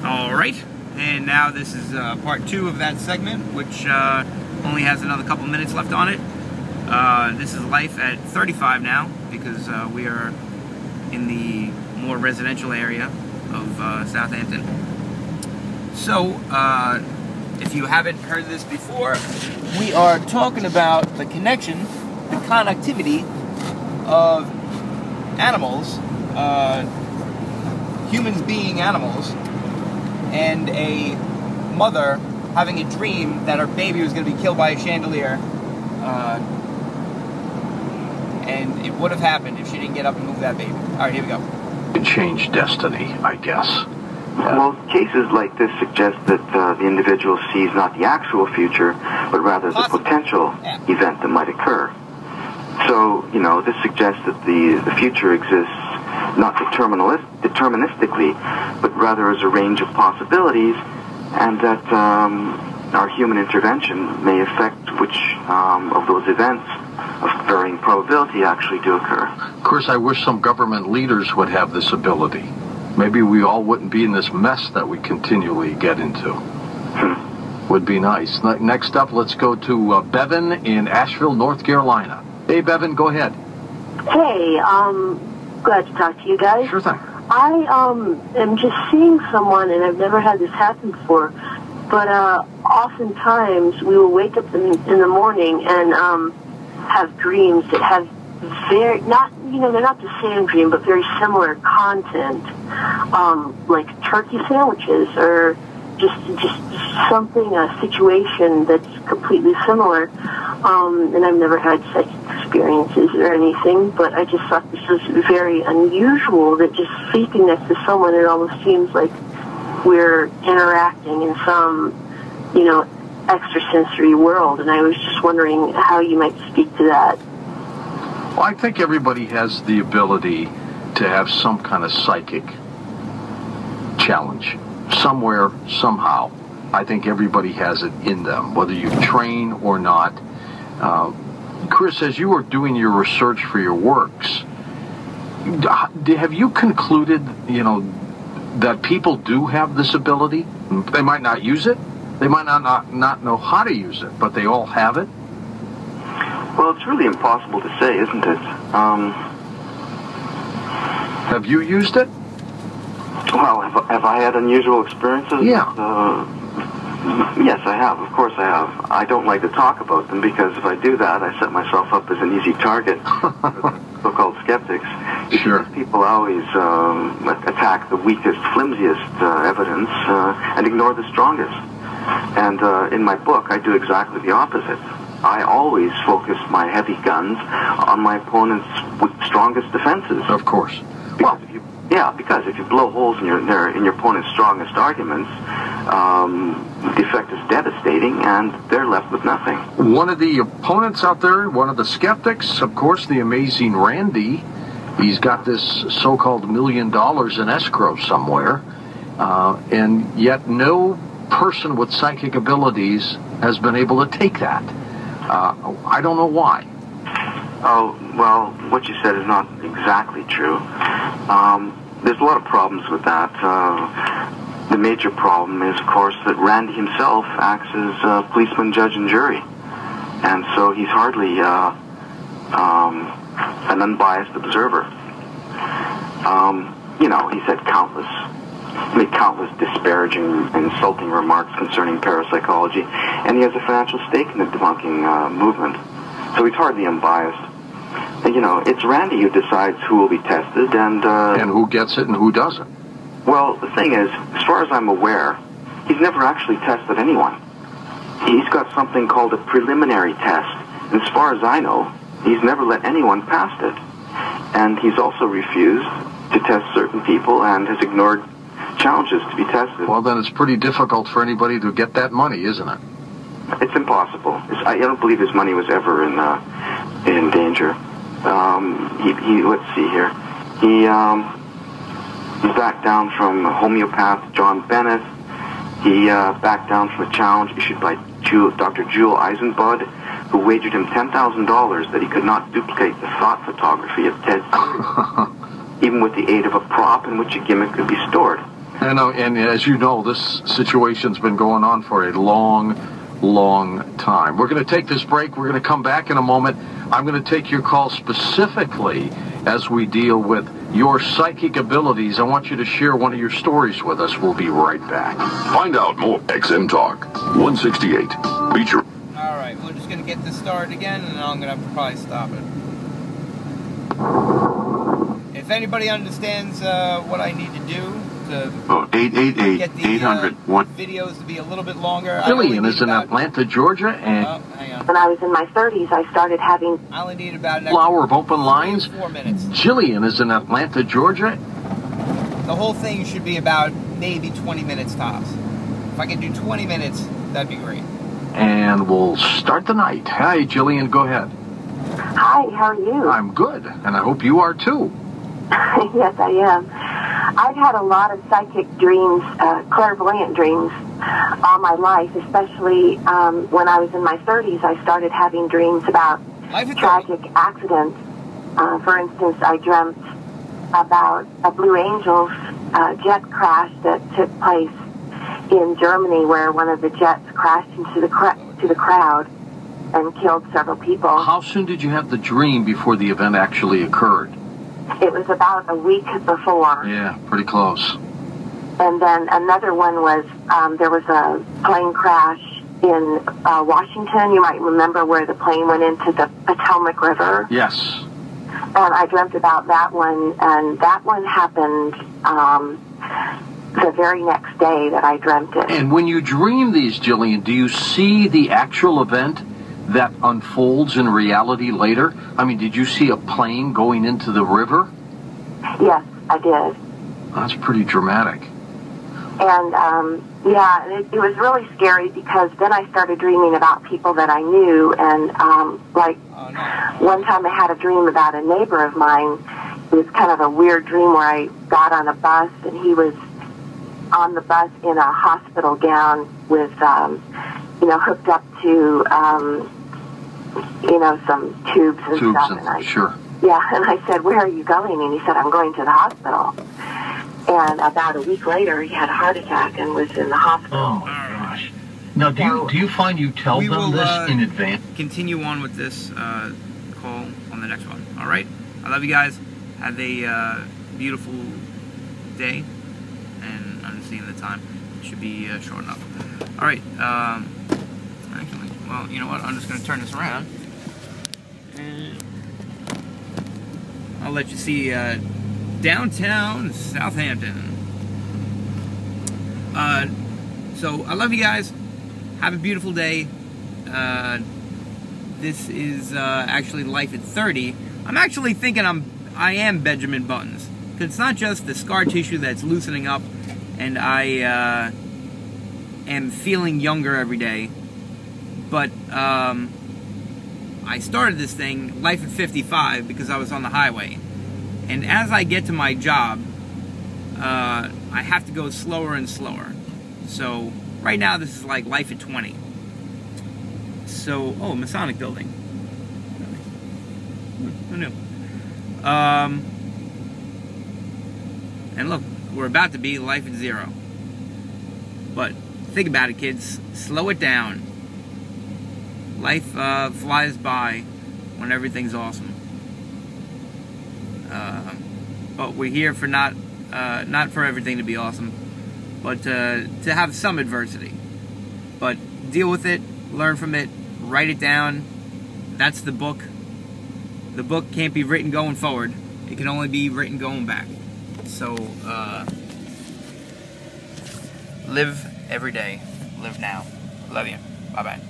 All right, and now this is part 2 of that segment, which only has another couple minutes left on it. This is life at 35 now, because we are in the more residential area of Southampton. So, if you haven't heard this before, we are talking about the connection, the connectivity of animals, humans being animals, and a mother having a dream that her baby was going to be killed by a chandelier, and it would have happened if she didn't get up and move that baby. All right, here we go. Change destiny, I guess. Well, cases like this suggest that the individual sees not the actual future, but rather the potential event that might occur. So, you know, this suggests that the future exists not deterministically, but rather as a range of possibilities, and that our human intervention may affect which of those events of varying probability actually do occur. Of course, I wish some government leaders would have this ability. Maybe we all wouldn't be in this mess that we continually get into. Would be nice. Next up, let's go to Bevan in Asheville, North Carolina. Hey, Bevan, go ahead. Hey, glad to talk to you guys. Sure thing. I am just seeing someone, and I've never had this happen before, but oftentimes we will wake up in the morning and have dreams that have they're not the same dream, but very similar content, like turkey sandwiches or just something, a situation that's completely similar. And I've never had such experiences or anything, but I just thought this was very unusual, that just sleeping next to someone, it almost seems like we're interacting in some, extrasensory world. And I was just wondering how you might speak to that. Well, I think everybody has the ability to have some kind of psychic challenge. Somewhere, somehow. I think everybody has it in them, whether you train or not. Chris, as you were doing your research for your works, have you concluded, that people do have this ability? They might not use it. They might not know how to use it, but they all have it? Well, it's really impossible to say, isn't it? Have you used it? Well, have I had unusual experiences? Yeah. Yes, I have. Of course I have. I don't like to talk about them, because if I do that, I set myself up as an easy target for the so-called skeptics. Sure. People always attack the weakest, flimsiest evidence and ignore the strongest. And in my book, I do exactly the opposite. I always focus my heavy guns on my opponent's strongest defenses. Of course. Because if you blow holes in your opponent's strongest arguments, the effect is devastating, and they're left with nothing. One of the opponents out there, one of the skeptics, of course, the amazing Randy, he's got this so-called $1 million in escrow somewhere, and yet no person with psychic abilities has been able to take that. I don't know why. Oh, well, what you said is not exactly true. There's a lot of problems with that. The major problem is, of course, that Randy himself acts as policeman, judge, and jury. And so he's hardly an unbiased observer. He's made countless disparaging and insulting remarks concerning parapsychology, and he has a financial stake in the debunking movement. So he's hardly unbiased. It's Randy who decides who will be tested and who gets it and who doesn't. Well, the thing is, as far as I'm aware, he's never actually tested anyone. He's got something called a preliminary test. And as far as I know, he's never let anyone past it. And he's also refused to test certain people and has ignored challenges to be tested. Well, then it's pretty difficult for anybody to get that money, isn't it? It's impossible. I don't believe his money was ever in danger. Let's see here. He backed down from homeopath John Bennett. He backed down from a challenge issued by Dr. Jewel Eisenbud, who wagered him $10,000 that he could not duplicate the thought photography of Ted Cruz, even with the aid of a prop in which a gimmick could be stored. I know, and as you know, this situation's been going on for a long time. We're going to take this break. We're going to come back in a moment. I'm going to take your call specifically as we deal with your psychic abilities. I want you to share one of your stories with us. We'll be right back. Find out more. XM Talk 168. Feature. All right, we're just going to get this started again, and then I'm going to have to probably stop it. If anybody understands what I need to do to get the 888-800-1. videos to be a little bit longer. Jillian is in Atlanta, Georgia, and hang on. When I was in my 30s, I started having... I only need about an hour of open lines. 4 minutes. Jillian is in Atlanta, Georgia. The whole thing should be about maybe 20 minutes tops. If I can do 20 minutes, that'd be great. And we'll start the night. Hi, Jillian, go ahead. Hi, how are you? I'm good, and I hope you are too. Yes, I am. I've had a lot of psychic dreams, clairvoyant dreams, all my life, especially when I was in my 30s. I started having dreams about tragic accidents. For instance, I dreamt about a Blue Angels jet crash that took place in Germany, where one of the jets crashed into the crowd and killed several people. How soon did you have the dream before the event actually occurred? It was about a week before. Yeah, pretty close. And then another one was, there was a plane crash in Washington. You might remember where the plane went into the Potomac River. Yes. And I dreamt about that one, and that one happened the very next day that I dreamt it. And when you dream these, Jillian, do you see the actual event that unfolds in reality later? I mean, did you see a plane going into the river? Yes, I did. That's pretty dramatic. And, yeah, it was really scary, because then I started dreaming about people that I knew, and, one time I had a dream about a neighbor of mine. It was kind of a weird dream where I got on a bus, and he was on the bus in a hospital gown with, hooked up to, some tubes and stuff. Sure. Yeah, and I said, "Where are you going?" And he said, "I'm going to the hospital." And about a week later, he had a heart attack and was in the hospital. Oh, my gosh. Now, do you find you tell them this in advance? Continue on with this call on the next one. All right? I love you guys. Have a beautiful day. And I'm seeing the time. It should be short enough. All right. Actually, well, you know what? I'm just going to turn this around. And I'll let you see downtown Southampton. So I love you guys. Have a beautiful day. This is actually Life at 30. I'm actually thinking I am Benjamin Buttons, because it's not just the scar tissue that's loosening up, and I am feeling younger every day. But I started this thing, Life at 55, because I was on the highway. And as I get to my job, I have to go slower and slower. So right now this is like Life at 20. So, oh, Masonic building. Who knew? And look, we're about to be Life at 0. But think about it, kids. Slow it down. Life flies by when everything's awesome. But we're here for not for everything to be awesome, but to have some adversity. But deal with it, learn from it, write it down. That's the book. The book can't be written going forward. It can only be written going back. So, live every day. Live now. Love you. Bye-bye.